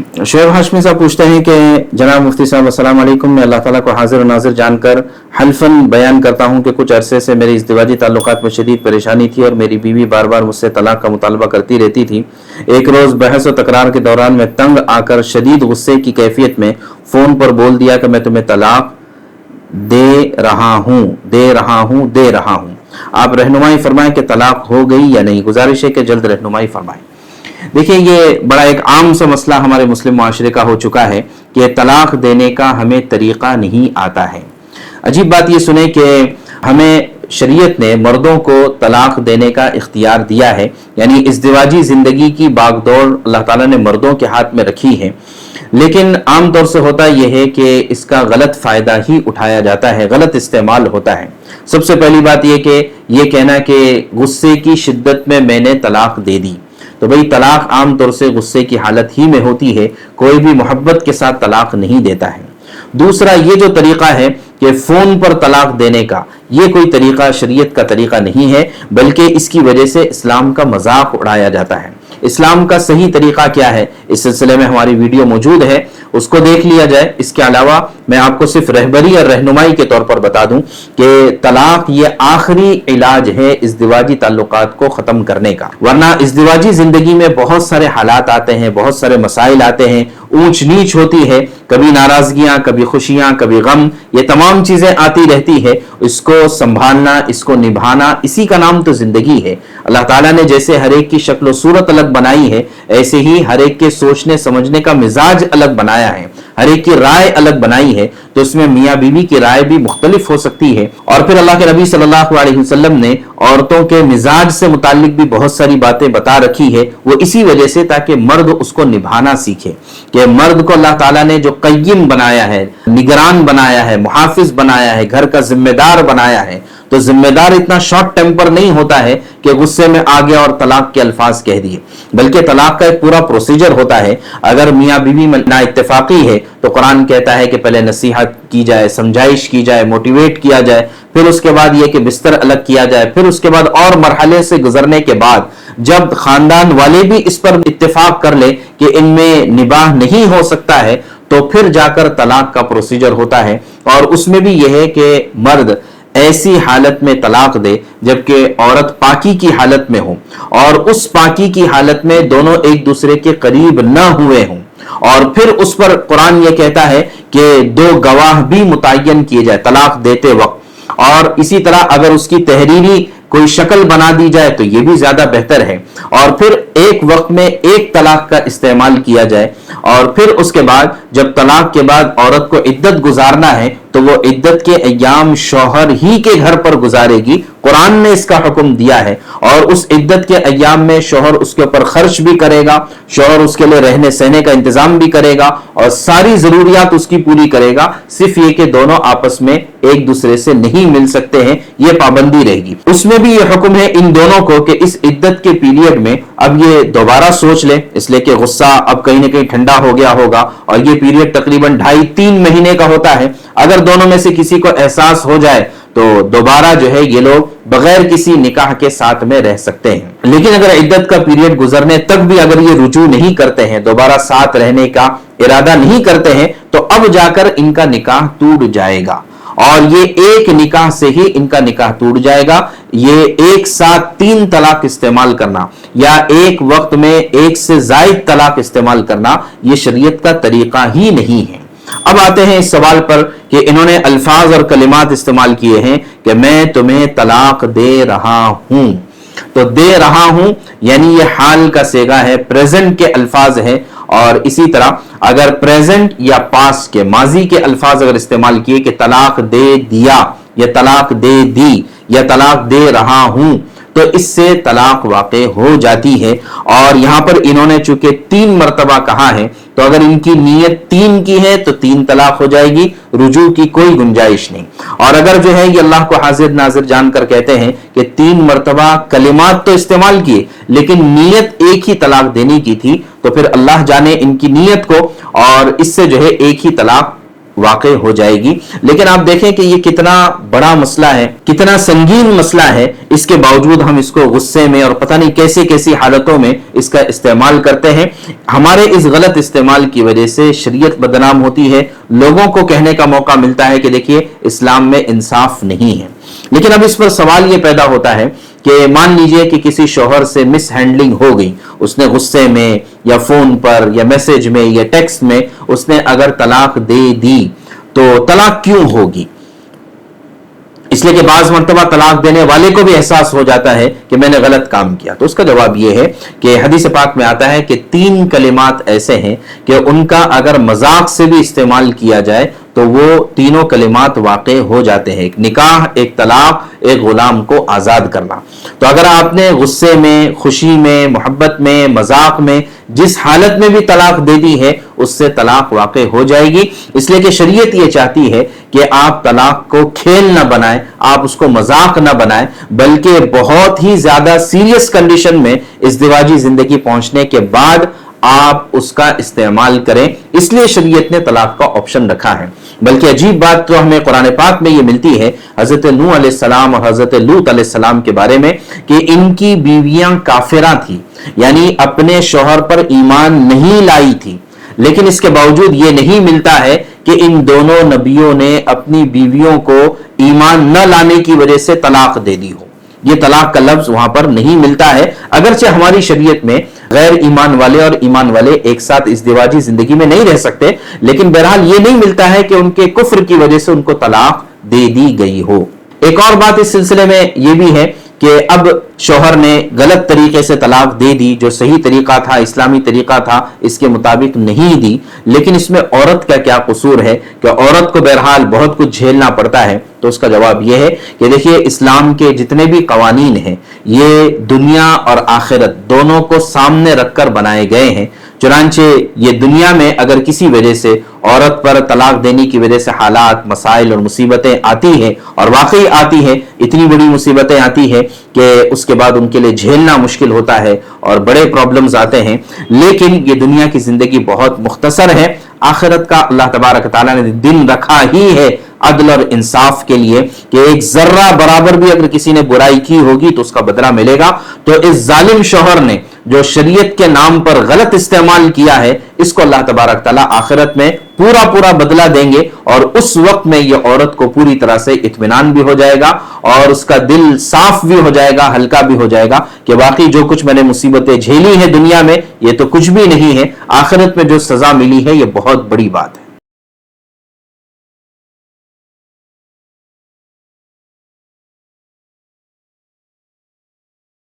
शोएब हाशमी साहब पूछते हैं कि जनाब मुफ्ती साहब अस्सलाम वालेकुम, मैं अल्लाह ताला को हाजिर और नाजिर जानकर हल्फन बयान करता हूं कि कुछ अरसे से मेरी इज़्दिवाजी ताल्लुकात में शदीद परेशानी थी और मेरी बीवी बार बार मुझसे तलाक का मुतालबा करती रहती थी। एक रोज़ बहस व तकरार के दौरान मैं तंग आकर शदीद गुस्से की कैफियत में फ़ोन पर बोल दिया कि मैं तुम्हें तलाक दे रहा हूँ। आप रहनुमाई फरमाएं कि तलाक हो गई या नहीं। गुजारिश है कि जल्द रहनुमाई फरमाएं। देखिए, ये बड़ा एक आम सा मसला हमारे मुस्लिम माशरे का हो चुका है कि तलाक देने का हमें तरीका नहीं आता है। अजीब बात ये सुने कि हमें शरीयत ने मर्दों को तलाक देने का इख्तियार दिया है, यानी इज़्दिवाजी ज़िंदगी की बागडोर अल्लाह ताला ने मर्दों के हाथ में रखी है। लेकिन आम तौर से होता यह है कि इसका गलत फ़ायदा ही उठाया जाता है, गलत इस्तेमाल होता है। सबसे पहली बात यह कि यह कहना कि गुस्से की शिद्दत में मैंने तलाक दे दी, तो भाई तलाक आम तौर से गुस्से की हालत ही में होती है, कोई भी मोहब्बत के साथ तलाक नहीं देता है। दूसरा, ये जो तरीका है कि फ़ोन पर तलाक देने का, ये कोई तरीका शरीयत का तरीका नहीं है, बल्कि इसकी वजह से इस्लाम का मजाक उड़ाया जाता है। इस्लाम का सही तरीका क्या है, इस सिलसिले में हमारी वीडियो मौजूद है, उसको देख लिया जाए। इसके अलावा मैं आपको सिर्फ रहबरी और रहनुमाई के तौर पर बता दूं कि तलाक ये आखिरी इलाज है इज़्दिवाजी ताल्लुकात को ख़त्म करने का। वरना इज़्दिवाजी ज़िंदगी में बहुत सारे हालात आते हैं, बहुत सारे मसाइल आते हैं, ऊंच नीच होती है, कभी नाराज़गियाँ, कभी खुशियाँ, कभी गम, ये तमाम चीज़ें आती रहती है। इसको संभालना, इसको निभाना, इसी का नाम तो ज़िंदगी है। अल्लाह ताला ने जैसे हर एक की शक्ल सूरत अलग बनाई है, ऐसे ही हर एक के सोचने समझने का मिजाज अलग बनाया है, हर एक की राय अलग बनाई है। तो इसमें मियाँ बीवी की राय भी मुख्तलिफ हो सकती है। और फिर अल्लाह के नबी सल्लल्लाहु अलैहि वसल्लम ने औरतों के मिजाज से मुतालिक भी बहुत सारी बातें बता रखी है, वो इसी वजह से ताकि मर्द उसको निभाना सीखे। कि मर्द को अल्लाह ताला ने जो क़य्यिम बनाया है, निगरान बनाया है, मुहाफिज बनाया है, घर का जिम्मेदार बनाया है, तो जिम्मेदार इतना शॉर्ट टेम्पर नहीं होता है कि गुस्से में आ गया और तलाक के अल्फाज कह दिए, बल्कि तलाक का एक पूरा प्रोसीजर होता है। अगर मियाँ बीवी में ना इत्तेफाकी है तो कुरान कहता है कि पहले नसीहत की जाए, समझाइश की जाए, मोटिवेट किया जाए, फिर उसके बाद यह कि बिस्तर अलग किया जाए, फिर उसके बाद और मरहले से गुजरने के बाद जब खानदान वाले भी इस पर इत्तेफाक कर ले कि इनमें निबाह नहीं हो सकता है, तो फिर जाकर तलाक का प्रोसीजर होता है। और उसमें भी यह है कि मर्द ऐसी हालत में तलाक दे जबकि औरत पाकी की हालत में हो, और उस पाकी की हालत में दोनों एक दूसरे के करीब न हुए हों। और फिर उस पर कुरान ये कहता है कि दो गवाह भी मुतय्यन किए जाए तलाक देते वक्त। और इसी तरह अगर उसकी तहरीरी कोई शक्ल बना दी जाए तो यह भी ज्यादा बेहतर है। और फिर एक वक्त में एक तलाक का इस्तेमाल किया जाए, और फिर उसके बाद जब तलाक के बाद औरत को इद्दत गुजारना है तो वो इद्दत के अय्याम शौहर ही के घर पर गुजारेगी। कुरान ने इसका हुक्म दिया है। और उस इद्दत के अय्याम में शौहर उसके ऊपर खर्च भी करेगा, शौहर उसके लिए रहने सहने का इंतजाम भी करेगा और सारी जरूरियात उसकी पूरी करेगा। सिर्फ ये कि दोनों आपस में एक दूसरे से नहीं मिल सकते हैं, ये पाबंदी रहेगी। उसमें भी ये हुक्म है इन दोनों को कि इस इद्दत के पीरियड में अब ये दोबारा सोच ले, इसलिए कि गुस्सा अब कहीं ना कहीं ठंडा हो गया होगा और ये पीरियड तकरीबन 2.5-3 महीने का होता है। अगर दोनों में से किसी को एहसास हो जाए तो दोबारा जो है ये लोग बगैर किसी निकाह के साथ में रह सकते हैं। लेकिन अगर इद्दत का पीरियड गुजरने तक भी अगर ये रुजू नहीं करते हैं, दोबारा साथ रहने का इरादा नहीं करते हैं, तो अब जाकर इनका निकाह टूट जाएगा। और ये एक निकाह से ही इनका निकाह टूट जाएगा। ये एक साथ 3 तलाक इस्तेमाल करना या एक वक्त में एक से ज्यादा तलाक इस्तेमाल करना, ये शरीयत का तरीका ही नहीं है। अब आते हैं इस सवाल पर कि इन्होंने अल्फाज और कलिमात इस्तेमाल किए हैं कि मैं तुम्हें तलाक दे रहा हूं। तो दे रहा हूं यानी ये हाल का सेगा है, प्रेजेंट के अल्फाज है। और इसी तरह अगर प्रेजेंट या पास्ट के माजी के अल्फाज अगर इस्तेमाल किए कि तलाक दे दिया या तलाक दे दी या तलाक दे रहा हूं, तो इससे तलाक वाक़े हो जाती है। और यहां पर इन्होंने चूंकि 3 मरतबा कहा है, तो अगर इनकी नीयत 3 की है तो 3 तलाक हो जाएगी, रुजू की कोई गुंजाइश नहीं। और अगर जो है ये अल्लाह को हाजिर नाजिर जानकर कहते हैं कि 3 मरतबा कलिमात तो इस्तेमाल किए लेकिन नीयत एक ही तलाक देने की थी, तो फिर अल्लाह जाने इनकी नीयत को, और इससे जो है एक ही तलाक वाक़ई हो जाएगी। लेकिन आप देखें कि ये कितना बड़ा मसला है, कितना संगीन मसला है, इसके बावजूद हम इसको गुस्से में और पता नहीं कैसी कैसी हालतों में इसका इस्तेमाल करते हैं। हमारे इस गलत इस्तेमाल की वजह से शरीयत बदनाम होती है, लोगों को कहने का मौका मिलता है कि देखिए इस्लाम में इंसाफ नहीं है। लेकिन अब इस पर सवाल ये पैदा होता है कि मान लीजिए कि किसी शौहर से मिस हैंडलिंग हो गई, उसने गुस्से में या फोन पर या मैसेज में या टेक्स्ट में उसने अगर तलाक दे दी तो तलाक क्यों होगी? इसलिए कि बाज़ मर्तबा तलाक देने वाले को भी एहसास हो जाता है कि मैंने गलत काम किया। तो उसका जवाब यह है कि हदीस पाक में आता है कि 3 कलिमात ऐसे हैं कि उनका अगर मजाक से भी इस्तेमाल किया जाए तो वो तीनों कलिमात वाक़ई हो जाते हैं। एक निकाह, एक तलाक, एक गुलाम को आज़ाद करना। तो अगर आपने गुस्से में, खुशी में, मोहब्बत में, मजाक में, जिस हालत में भी तलाक दे दी है उससे तलाक वाक़ई हो जाएगी। इसलिए कि शरीयत ये चाहती है कि आप तलाक को खेल न बनाएं, आप उसको मजाक न बनाएं, बल्कि बहुत ही ज्यादा सीरियस कंडीशन में इज़्दिवाजी जिंदगी पहुंचने के बाद आप उसका इस्तेमाल करें। इसलिए शरीयत ने तलाक का ऑप्शन रखा है। बल्कि अजीब बात तो हमें कुरान पाक में ये मिलती है हजरत नूह अलैहिस्सलाम और हजरत लूत अलैहिस्सलाम के बारे में कि इनकी बीवियां काफिरा थी, यानी अपने शौहर पर ईमान नहीं लाई थी। लेकिन इसके बावजूद ये नहीं मिलता है कि इन दोनों नबियों ने अपनी बीवियों को ईमान न लाने की वजह से तलाक दे दी हो। ये तलाक का लफ्ज वहां पर नहीं मिलता है। अगरचे हमारी शरीयत में गैर ईमान वाले और ईमान वाले एक साथ इज़्दिवाजी जिंदगी में नहीं रह सकते, लेकिन बहरहाल ये नहीं मिलता है कि उनके कुफ्र की वजह से उनको तलाक दे दी गई हो। एक और बात इस सिलसिले में यह भी है कि अब शौहर ने गलत तरीके से तलाक दे दी, जो सही तरीका था, इस्लामी तरीका था, इसके मुताबिक नहीं दी। लेकिन इसमें औरत का क्या कसूर है कि औरत को बहरहाल बहुत कुछ झेलना पड़ता है। तो उसका जवाब यह है कि देखिए इस्लाम के जितने भी कवानीन हैं ये दुनिया और आखिरत दोनों को सामने रखकर बनाए गए हैं। चुनांचे ये दुनिया में अगर किसी वजह से औरत पर तलाक देने की वजह से हालात, मसाइल और मुसीबतें आती हैं, और वाकई आती हैं, इतनी बड़ी मुसीबतें आती हैं कि उसके बाद उनके लिए झेलना मुश्किल होता है और बड़े प्रॉब्लम्स आते हैं। लेकिन ये दुनिया की जिंदगी बहुत मुख्तसर है। आखिरत का अल्लाह तबारक तआला ने दिन रखा ही है अदल और इंसाफ के लिए कि एक जर्रा बराबर भी अगर किसी ने बुराई की होगी तो उसका बदला मिलेगा। तो इस जालिम शौहर ने जो शरीयत के नाम पर गलत इस्तेमाल किया है, इसको अल्लाह तबारक तआला आखिरत में पूरा पूरा बदला देंगे, और उस वक्त में ये औरत को पूरी तरह से इत्मीनान भी हो जाएगा और उसका दिल साफ भी हो जाएगा, हल्का भी हो जाएगा कि वाकई जो कुछ मैंने मुसीबतें झेली है दुनिया में ये तो कुछ भी नहीं है, आखिरत में जो सजा मिली है ये बहुत बड़ी बात है।